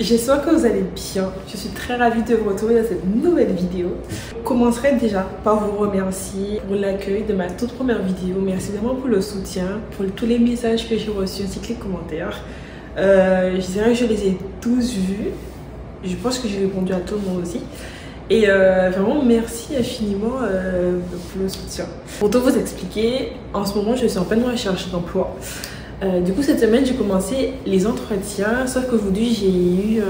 J'espère que vous allez bien. Je suis très ravie de vous retrouver dans cette nouvelle vidéo. Je commencerai déjà par vous remercier pour l'accueil de ma toute première vidéo. Merci vraiment pour le soutien, pour tous les messages que j'ai reçus ainsi que les commentaires. Je dirais que je les ai tous vus. Je pense que j'ai répondu à tout le monde aussi. Et vraiment merci infiniment pour le soutien. Pour tout vous expliquer, en ce moment je suis en pleine recherche d'emploi. Du coup cette semaine j'ai commencé les entretiens, sauf qu'aujourd'hui j'ai eu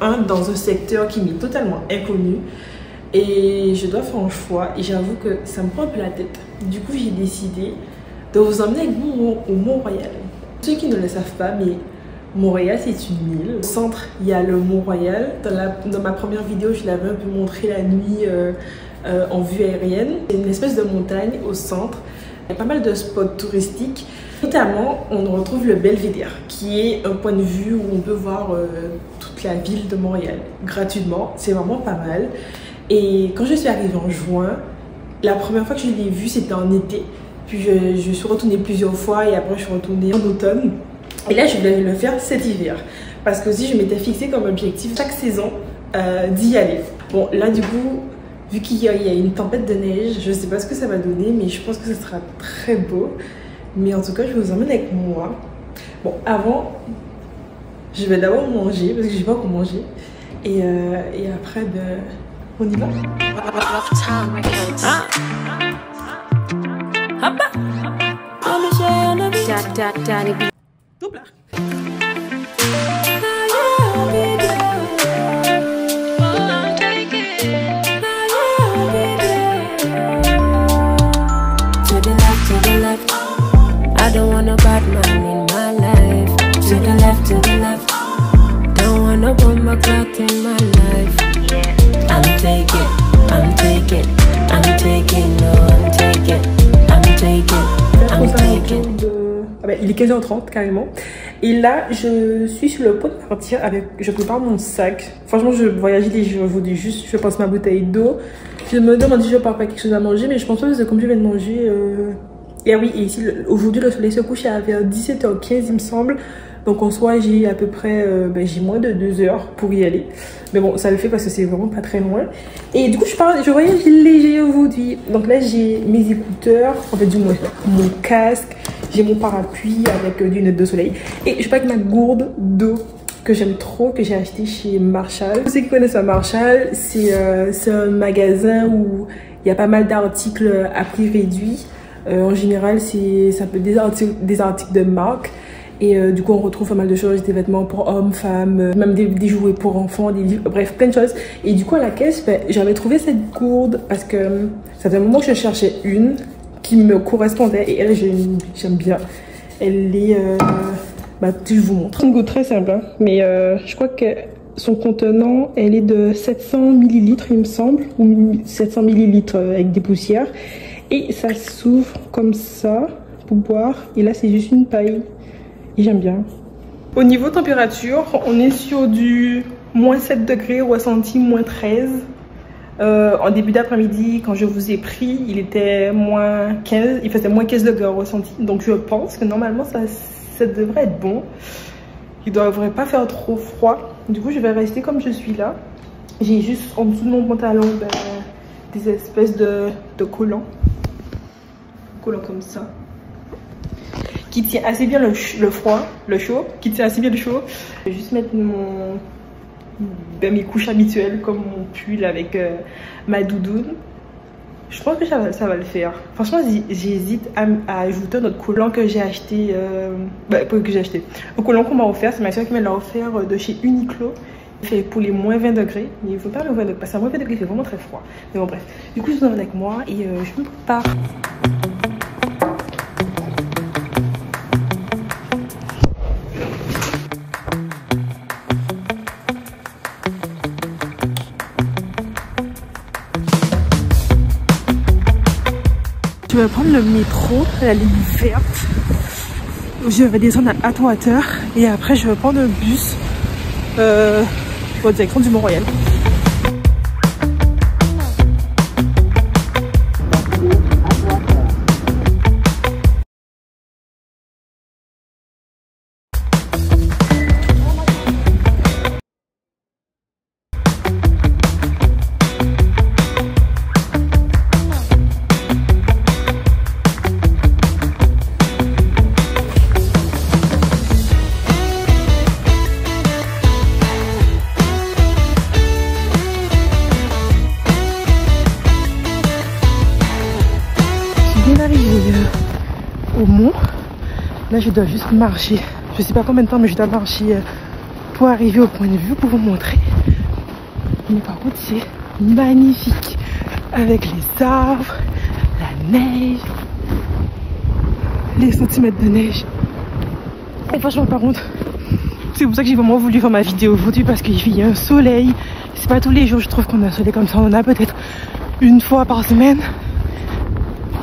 un dans un secteur qui m'est totalement inconnu. Et je dois faire un choix et j'avoue que ça me prend un peu la tête. Du coup j'ai décidé de vous emmener avec vous au Mont-Royal. Ceux qui ne le savent pas, mais Montréal c'est une île. Au centre il y a le Mont-Royal. Dans ma première vidéo je l'avais un peu montré la nuit en vue aérienne. C'est une espèce de montagne au centre. Il y a pas mal de spots touristiques. Notamment on retrouve le Belvédère qui est un point de vue où on peut voir toute la ville de Montréal gratuitement. C'est vraiment pas mal. Et quand je suis arrivée en juin, la première fois que je l'ai vu c'était en été. Puis je suis retournée plusieurs fois et après je suis retournée en automne. Et là, je voulais le faire cet hiver. Parce que aussi, je m'étais fixé comme objectif chaque saison d'y aller. Bon, là, du coup, vu qu'il y a une tempête de neige, je ne sais pas ce que ça va donner, mais je pense que ce sera très beau. Mais en tout cas, je vous emmène avec moi. Bon, avant, je vais d'abord manger, parce que je ne sais pas quoi manger. Et après, ben, on y va. Double. I don't want a bad man in my life. To the left. Don't want a bomber clock in my life. I'm taking, no, I'm taking. Ah ben, il est 15h30 carrément. Et là, je suis sur le point de partir avec. Je prépare mon sac. Franchement, je voyageais je vous dis juste, je passe ma bouteille d'eau. Je me demande si je pars pas quelque chose à manger, mais je pense pas parce que comme je viens de manger. Et ah oui, et ici, aujourd'hui, le soleil se couche à vers 17h15, il me semble. Donc en soi, j'ai à peu près j'ai moins de 2 heures pour y aller. Mais bon, ça le fait parce que c'est vraiment pas très loin. Et du coup, je voyage léger aujourd'hui. Donc là, j'ai mes écouteurs, en fait, du moins, mon casque. J'ai mon parapluie avec des lunettes de soleil. Et je pars avec ma gourde d'eau que j'aime trop, que j'ai acheté chez Marshall. Pour ceux qui connaissent Marshall, c'est un magasin où il y a pas mal d'articles à prix réduit. En général, ça peut être des articles de marque. Et du coup, on retrouve pas mal de choses, des vêtements pour hommes, femmes, même des jouets pour enfants, des livres, bref, plein de choses. Et du coup, à la caisse, j'avais trouvé cette gourde parce que ça faisait un moment que je cherchais une qui me correspondait. Et elle, j'aime bien. Elle est... je vous montre. C'est une gourde très simple, hein, mais je crois que son contenant, elle est de 700 ml, il me semble, ou 700 ml avec des poussières. Et ça s'ouvre comme ça pour boire. Et là, c'est juste une paille. Et j'aime bien. Au niveau température, on est sur du moins 7 degrés ressenti, moins 13. En début d'après-midi, quand je vous ai pris, il était moins 15. Il faisait moins 15 degrés ressenti. Donc je pense que normalement, ça devrait être bon. Il ne devrait pas faire trop froid. Du coup, je vais rester comme je suis là. J'ai juste en dessous de mon pantalon des espèces de collants. Collants comme ça. Qui tient assez bien le chaud, qui tient assez bien le chaud. Je vais juste mettre mes couches habituelles comme mon pull avec ma doudoune. Je pense que ça va le faire. Franchement, j'hésite à ajouter un autre collant que j'ai acheté. Un collant qu'on m'a offert, c'est ma soeur qui me l'a offert de chez Uniqlo. Il fait pour les moins 20 degrés. Mais il ne faut pas le 20 degrés parce qu'à moins 20 degrés, il fait vraiment très froid. Mais bon, bref. Du coup, je vous emmène avec moi et je me prépare. Je vais prendre le métro, la ligne verte. Je vais descendre à Atwater et après je vais prendre le bus en direction du Mont-Royal. Là, je dois juste marcher. Je sais pas combien de temps, mais je dois marcher pour arriver au point de vue pour vous montrer. Mais par contre, c'est magnifique. Avec les arbres, la neige, les centimètres de neige. Et franchement, par contre, c'est pour ça que j'ai vraiment voulu faire ma vidéo aujourd'hui, parce qu'il y a un soleil. C'est pas tous les jours, je trouve, qu'on a un soleil comme ça. On en a peut-être une fois par semaine.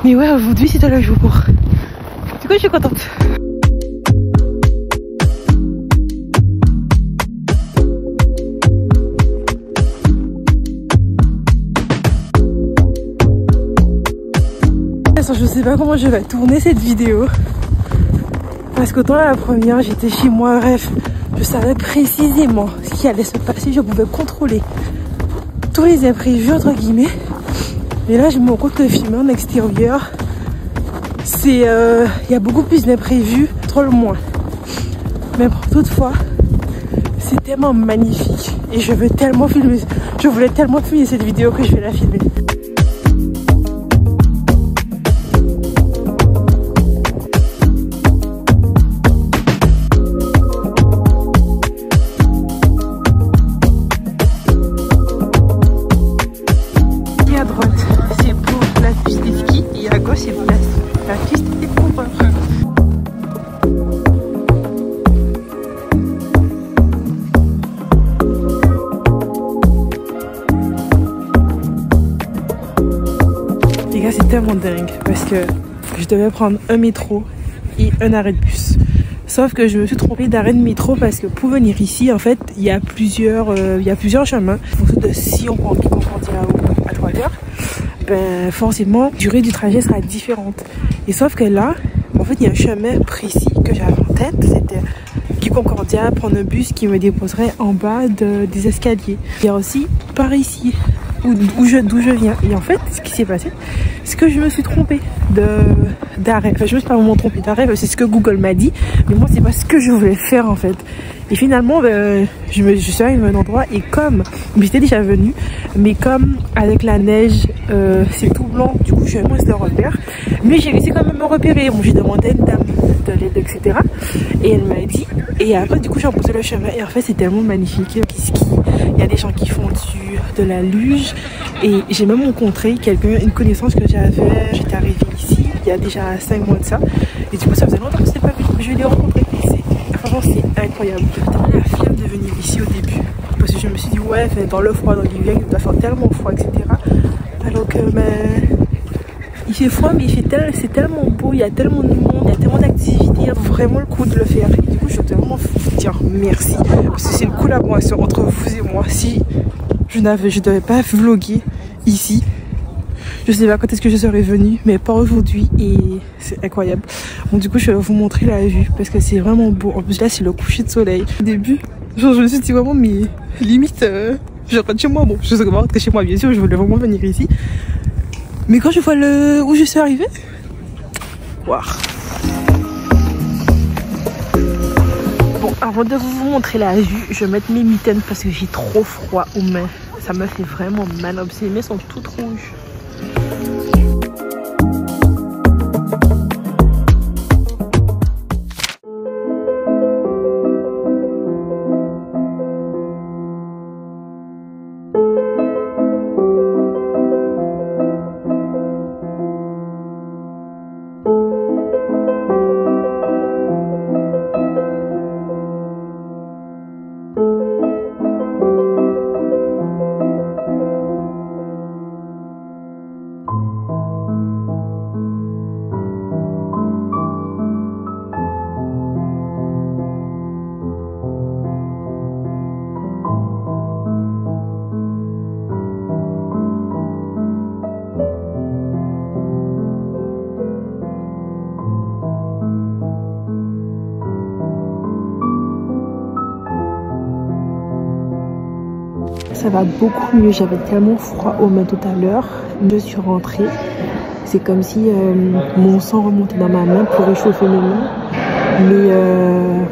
Mais ouais, aujourd'hui, c'était le jour. Du coup, je suis contente. Je sais pas comment je vais tourner cette vidéo, parce qu'autant la première j'étais chez moi, bref, je savais précisément ce qui allait se passer, je pouvais contrôler tous les imprévus entre guillemets. Et là je me rends compte que filmer en extérieur, c'est il y a beaucoup plus d'imprévus, trop le moins. Mais pour toutefois, c'est tellement magnifique et je voulais tellement filmer cette vidéo que je vais la filmer. C'est tellement dingue parce que je devais prendre un métro et un arrêt de bus. Sauf que je me suis trompée d'arrêt de métro parce que pour venir ici, en fait, il y a plusieurs chemins. En fonction de si on prend Guy Concordia ou à 3 heures, ben forcément, la durée du trajet sera différente. Et sauf que là, en fait, il y a un chemin précis que j'avais en tête. C'était Guy Concordia, prendre un bus qui me déposerait en bas des escaliers. Il y a aussi par ici, d'où je viens. Et en fait, ce qui s'est passé, c'est que je me suis trompée d'arrêt. Enfin, je me suis pas vraiment trompée d'arrêt, c'est ce que Google m'a dit. Mais moi, c'est pas ce que je voulais faire en fait. Et finalement, je suis arrivée à un endroit et comme, j'étais déjà venue, mais comme avec la neige, c'est tout blanc, du coup, je moins de repères. Mais j'ai réussi quand même à me repérer. Bon, j'ai demandé à une dame de l'aide, etc. Et elle m'a dit, et après, du coup, j'ai emprunté le chemin. Et en fait, c'est tellement magnifique. Il y a des gens qui font de la luge. Et j'ai même rencontré une connaissance que j'avais. J'étais arrivée ici il y a déjà 5 mois de ça. Et du coup, ça faisait longtemps que je n'étais pas venue. Je l'ai rencontré. Franchement, c'est incroyable. J'avais la flemme de venir ici au début. Parce que je me suis dit, ouais, dans le froid, dans l'hiver, il doit faire tellement froid, etc. Alors que, il fait froid, mais c'est tellement beau, il y a tellement de monde, il y a tellement d'activités, il y a vraiment le coup de le faire. Et du coup, je dois vraiment vous dire merci. Parce que c'est une collaboration entre vous et moi. Si je devais pas vlogger ici, je sais pas quand est-ce que je serais venue, mais pas aujourd'hui. Et c'est incroyable. Bon, du coup, je vais vous montrer la vue parce que c'est vraiment beau. En plus, là, c'est le coucher de soleil. Au début, je me suis dit vraiment, mais limite, je rentre chez moi. Bon, je sais pas rentrer chez moi, bien sûr, je voulais vraiment venir ici. Mais quand je vois où je suis arrivée, waouh. Bon, avant de vous montrer la vue, je vais mettre mes mitaines parce que j'ai trop froid aux mains. Ça me fait vraiment mal. Mes mains sont toutes rouges. Ça va beaucoup mieux, j'avais tellement froid aux mains tout à l'heure. Je suis rentrée, c'est comme si mon sang remontait dans ma main pour réchauffer mes mains. Mais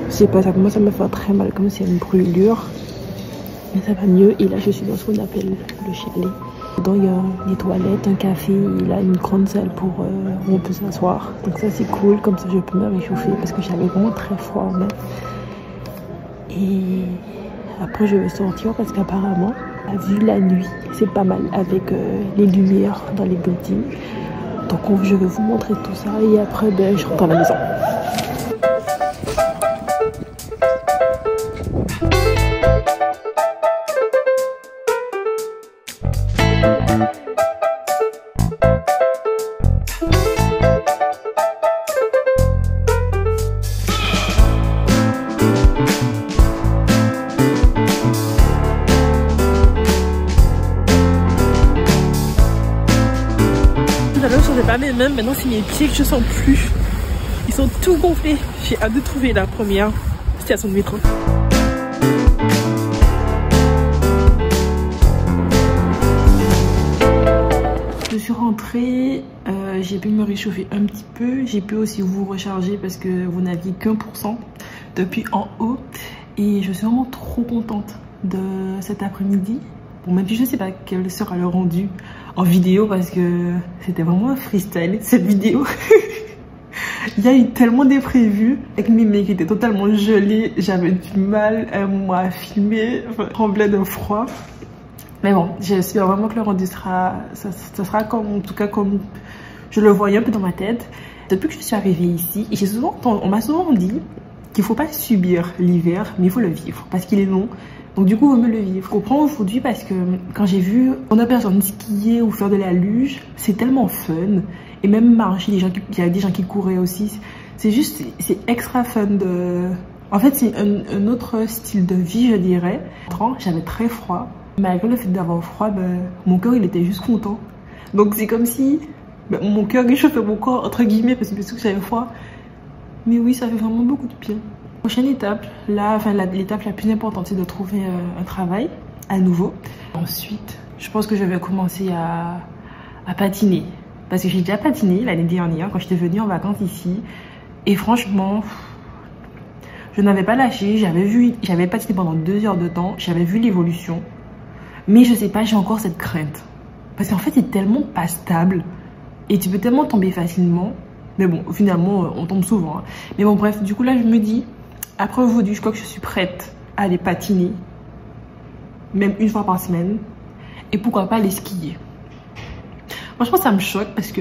je sais pas, ça commence à me faire très mal, comme si c'est une brûlure. Mais ça va mieux et là je suis dans ce qu'on appelle le chalet. dedans il y a des toilettes, un café, il a une grande salle pour où on peut s'asseoir. Donc ça c'est cool, comme ça je peux me réchauffer parce que j'avais vraiment très froid même. Et après je vais sortir parce qu'apparemment, vu la nuit, c'est pas mal avec les lumières dans les buildings. Donc je vais vous montrer tout ça et après ben, je rentre à la maison. Pas mes mains, maintenant c'est mes pieds que je sens plus. Ils sont tout gonflés. J'ai hâte de trouver la première station de métro. Je suis rentrée, j'ai pu me réchauffer un petit peu. J'ai pu aussi vous recharger parce que vous n'aviez qu'1% depuis en haut. Et je suis vraiment trop contente de cet après-midi. Bon, même si je ne sais pas quel sera le rendu en vidéo parce que c'était vraiment un freestyle cette vidéo. Il y a eu tellement d'imprévus avec mes mains qui étaient totalement gelées. J'avais du mal moi à filmer, enfin, tremblais de froid. Mais bon, j'espère vraiment que le rendu sera, ça sera comme, en tout cas comme je le voyais un peu dans ma tête. Depuis que je suis arrivée ici, et on m'a souvent dit qu'il ne faut pas subir l'hiver, mais il faut le vivre parce qu'il est long. Donc du coup, on veut me le vivre. Je comprends aujourd'hui parce que quand j'ai vu on a personne skier ou faire de la luge, c'est tellement fun. Et même marcher, il y a des gens qui couraient aussi. C'est juste, c'est extra fun de... En fait, c'est un autre style de vie, je dirais. J'avais très froid. Malgré le fait d'avoir froid, ben, mon cœur, il était juste content. Donc c'est comme si ben, mon cœur réchauffait mon corps, entre guillemets, parce que j'avais froid. Mais oui, ça fait vraiment beaucoup de bien. Prochaine étape, là, enfin l'étape la plus importante, c'est de trouver un travail à nouveau. Ensuite, je pense que je vais commencer à patiner. Parce que j'ai déjà patiné l'année dernière quand j'étais venue en vacances ici. Et franchement, je n'avais pas lâché. J'avais patiné pendant 2 heures de temps. J'avais vu l'évolution. Mais je sais pas, j'ai encore cette crainte. Parce qu'en fait, c'est tellement pas stable. Et tu peux tellement tomber facilement. Mais bon, finalement, on tombe souvent. Hein. Mais bon, bref, du coup, là, je me dis... Après aujourd'hui, je crois que je suis prête à aller patiner, même 1 fois par semaine, et pourquoi pas aller skier. Franchement, ça me choque parce que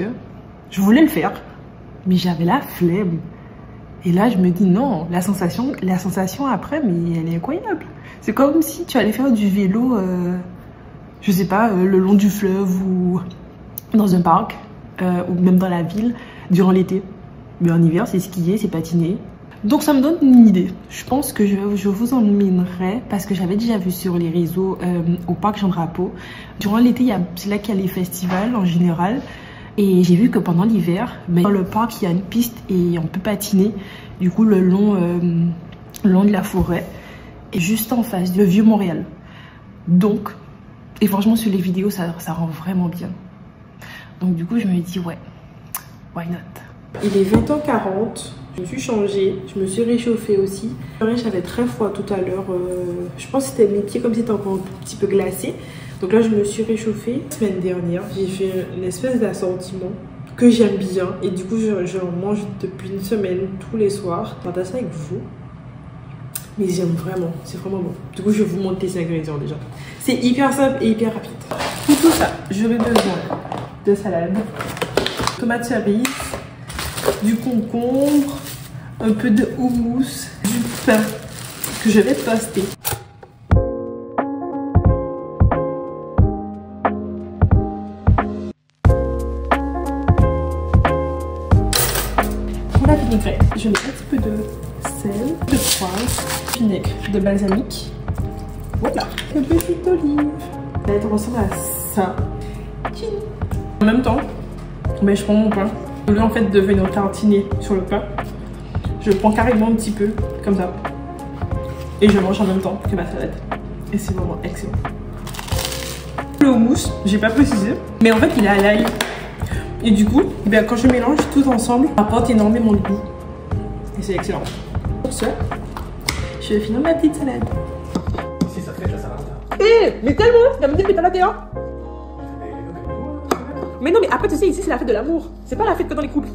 je voulais le faire, mais j'avais la flemme. Et là, je me dis non, la sensation après, mais elle est incroyable. C'est comme si tu allais faire du vélo, je sais pas, le long du fleuve ou dans un parc, ou même dans la ville, durant l'été. Mais en hiver, c'est skier, c'est patiner. Donc ça me donne une idée. Je pense que je vous emmènerai parce que j'avais déjà vu sur les réseaux au parc Jean Drapeau. Durant l'été, c'est là qu'il y a les festivals en général. Et j'ai vu que pendant l'hiver, dans le parc, il y a une piste et on peut patiner. Du coup, le long de la forêt. Et juste en face, le vieux Montréal. Donc, et franchement, sur les vidéos, ça rend vraiment bien. Donc du coup, je me dis, ouais, why not? Il est 20h40. Je me suis changée, je me suis réchauffée aussi. J'avais très froid tout à l'heure. Je pense que c'était mes pieds comme si c'était encore un petit peu glacé. Donc là, je me suis réchauffée. La semaine dernière, j'ai fait une espèce d'assortiment que j'aime bien. Et du coup, je mange depuis une semaine tous les soirs. Je partage ça avec vous. Mais j'aime vraiment, c'est vraiment bon. Du coup, je vais vous montrer les ingrédients déjà. C'est hyper simple et hyper rapide. Pour tout ça, j'aurai besoin de salade, tomates cerises, du concombre, un peu de houmous, du pain que je vais toaster. Pour la vinaigrette, je mets un petit peu de sel, de poivre, vinaigre, de balsamique. Voilà, un peu d'huile d'olive. Ça ressemble à ça. En même temps, mais je prends mon pain. Au lieu en fait de venir tartiner sur le pain, je prends carrément un petit peu comme ça et je mange en même temps que ma salade. Et c'est vraiment excellent. Le houmous, j'ai pas précisé, mais en fait il est à l'ail. Et du coup, ben, quand je mélange tout ensemble, ça apporte énormément de goût. Et c'est excellent. Pour ça, je vais finir ma petite salade. Si ça fait que la salade. Mais tellement! Il y a même des pétales à terre! Mais non, mais après, tu sais, ici, c'est la fête de l'amour. C'est pas la fête que dans les couples.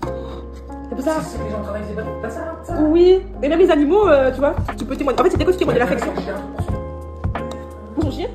C'est pour ça. Si les gens travaillent, c'est pas ça. Oui. Et même les animaux, tu vois, tu peux témoigner. En fait, c'était quoi, tu témoignes de l'affection. Pour son chien?